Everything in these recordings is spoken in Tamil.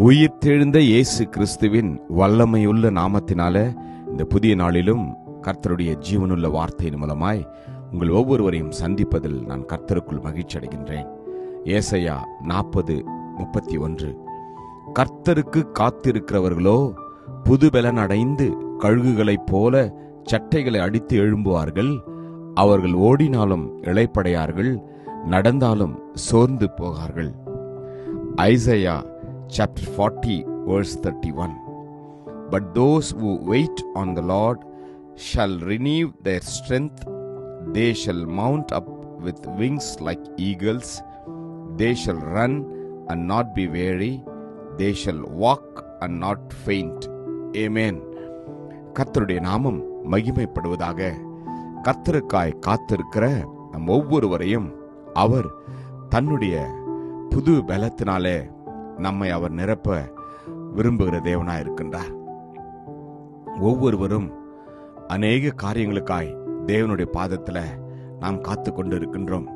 உயிர்த்தெழுந்த இயேசு கிறிஸ்துவின் வல்லமையுள்ள நாமத்தினால இந்த புதிய நாளிலும் கர்த்தருடைய ஜீவனுள்ள வார்த்தையின் மூலமாய் உங்கள் ஒவ்வொருவரையும் சந்திப்பதில் நான் கர்த்தருக்குள் மகிழ்ச்சி அடைகின்றேன். ஏசாயா 40:31. கர்த்தருக்கு காத்திருக்கிறவர்களோ புதுபெலன் அடைந்து கழுகுகளைப் போல சட்டைகளை அடித்து எழும்புவார்கள். அவர்கள் ஓடினாலும் இளைப்படையார்கள், நடந்தாலும் சோர்ந்து போகார்கள். Isaiah Chapter 40, verse 31. But those who wait on the Lord shall renew their strength. They shall mount up with wings like eagles. They shall run and not be weary. They shall walk and not faint. Amen. கர்த்தருடைய நாமம் மகிமைப்படுவதாக. கர்த்தருக்காய் காத்திருக்கிற நம் ஒவ்வொருவரையும் அவர் தன்னுடைய புது பலத்தினாலே நம்மை அவர் நிரப்ப விரும்புகிற தேவனாய் இருக்கின்றார். ஒவ்வொருவரும் அநேக காரியங்களுக்காய் தேவனுடைய பாதத்தில் நாம் காத்து கொண்டு இருக்கின்றோம்.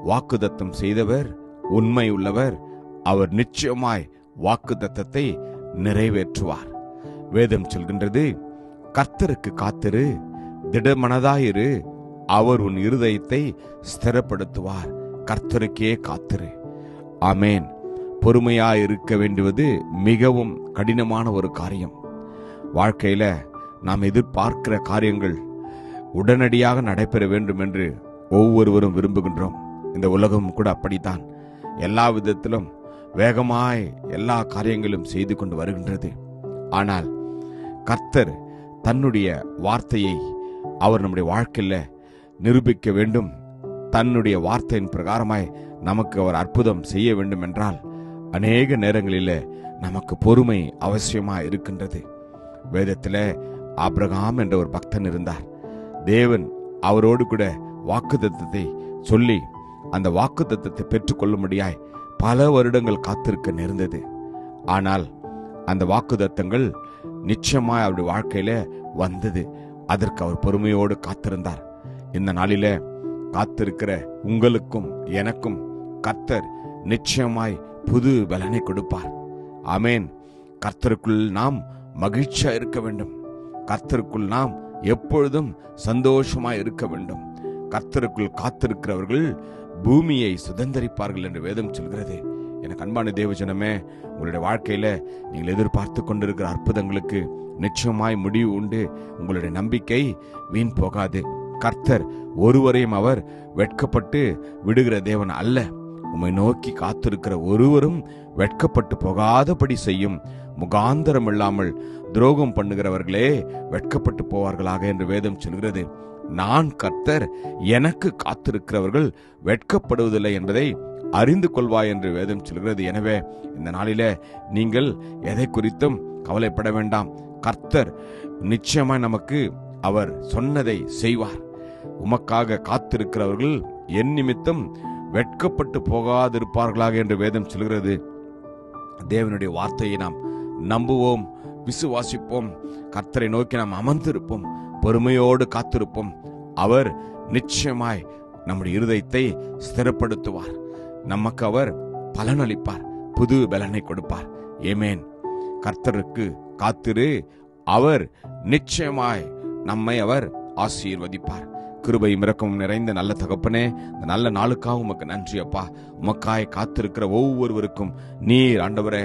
வாக்குத்தத்தம் செய்தவர் உண்மை உள்ளவர். அவர் நிச்சயமாய் வாக்குத்தத்தத்தை நிறைவேற்றுவார். வேதம் சொல்கின்றது, கர்த்தருக்கு காத்திரு, திடமனதாயிரு, அவர் உன் இருதயத்தை ஸ்திரப்படுத்துவார். கர்த்தருக்கே காத்திரு. ஆமேன். பொறுமையாய் இருக்க வேண்டுவது மிகவும் கடினமான ஒரு காரியம். வாழ்க்கையில நாம் எதிர்பார்க்கிற காரியங்கள் உடனடியாக நடைபெற வேண்டும் என்று ஒவ்வொருவரும் விரும்புகின்றோம். இந்த உலகம் கூட அப்படித்தான். எல்லா விதத்திலும் வேகமாய் எல்லா காரியங்களும் செய்து கொண்டு வருகின்றது. ஆனால் கர்த்தர் தன்னுடைய வார்த்தையை அவர் நம்முடைய வாழ்க்கையில நிரூபிக்க வேண்டும். தன்னுடைய வார்த்தையின் பிரகாரமாய் நமக்கு அவர் அற்புதம் செய்ய வேண்டும் என்றால் அநேக நேரங்களில் நமக்கு பொறுமை அவசியமா இருக்கின்றது. வேதத்தில் ஆபிரகாம் என்ற ஒரு பக்தன் இருந்தார். தேவன் அவரோடு கூட வாக்குத்தத்தத்தை சொல்லி அந்த வாக்குத்தத்தத்தை பெற்றுக்கொள்ளும்படியாய் பல வருடங்கள் காத்திருக்க நேர்ந்தது. ஆனால் அந்த வாக்குத்தத்தங்கள் நிச்சயமாய் அவருடைய வாழ்க்கையில வந்தது. அதற்கு அவர் பொறுமையோடு காத்திருந்தார். இந்த நாளில காத்திருக்கிற உங்களுக்கும் எனக்கும் கர்த்தர் நிச்சயமாய் புது பலனை கொடுப்பார். ஆமேன். கர்த்தருக்குள் நாம் மகிழ்ச்சியா இருக்க வேண்டும். கர்த்தருக்குள் நாம் எப்பொழுதும் சந்தோஷமாய் இருக்க வேண்டும். கர்த்தருக்குள் காத்திருக்கிறவர்கள் பூமியை சுதந்தரிப்பார்கள் என்று வேதம் சொல்கிறது. எனக்கு அன்பான தேவஜனமே, உங்களுடைய வாழ்க்கையில நீங்கள் எதிர்பார்த்து கொண்டிருக்கிற அற்புதங்களுக்கு நிச்சயமாய் முடிவு உண்டு. உங்களுடைய நம்பிக்கை வீண் போகாது. கர்த்தர் ஒருவரையும் அவர் வெட்கப்பட்டு விடுகிற தேவன் அல்ல. உம்மை நோக்கி காத்திருக்கிற ஒருவரும் வெட்கப்பட்டு போகாதபடி செய்யும். முகாந்தரம் இல்லாமல் துரோகம் பண்ணுகிறவர்களே வெட்கப்பட்டு போவார்களாக என்று வேதம் சொல்கிறது. நான் கர்த்தர், எனக்கு காத்திருக்கிறவர்கள் வெட்கப்படுவதில்லை என்பதை அறிந்து கொள்வாய் என்று வேதம் சொல்கிறது. எனவே இந்த நாளில நீங்கள் எதை குறித்தும் கவலைப்பட வேண்டாம். கர்த்தர் நிச்சயமாய் நமக்கு அவர் சொன்னதை செய்வார். உமக்காக காத்திருக்கிறவர்கள் என் நிமித்தம் வெட்கப்பட்டு போகாதிருப்பார்களாக என்று வேதம் சொல்கிறது. தேவனுடைய வார்த்தையை நாம் நம்புவோம், விசுவாசிப்போம். கர்த்தரை நோக்கி நாம் அமர்ந்திருப்போம், பொறுமையோடு காத்திருப்போம். அவர் நிச்சயமாய் நம்முடைய இருதயத்தை ஸ்திரப்படுத்துவார். நமக்கு அவர் பலனளிப்பார், புது பலனை கொடுப்பார். ஆமென். கர்த்தருக்கு காத்திரு, அவர் நிச்சயமாய் நம்மை அவர் ஆசீர்வதிப்பார். கிருபையும் இரக்கமும் நிறைந்த நல்ல தகப்பனே, இந்த நல்ல நாளுக்காக உமக்கு நன்றி அப்பா. உமக்காய் காத்திருக்கிற ஒவ்வொருவருக்கும் நீர் ஆண்டவரே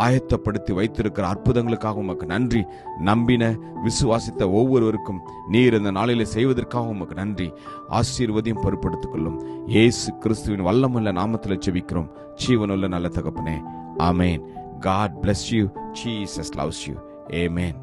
ஆயத்தப்படுத்தி வைத்திருக்கிற அற்புதங்களுக்காக உமக்கு நன்றி. நம்பின விசுவாசித்த ஒவ்வொருவருக்கும் நீர் இந்த நாளிலே செய்வதற்காக உமக்கு நன்றி. ஆசீர்வதியும் பொறுப்படுத்திக் கொள்ளும். இயேசு கிறிஸ்துவின் வல்லமுள்ள நாமத்தில் ஜெபிக்கிறோம் ஜீவனுள்ள நல்ல தகப்பனே. ஆமேன். God bless you. Jesus loves you. Amen.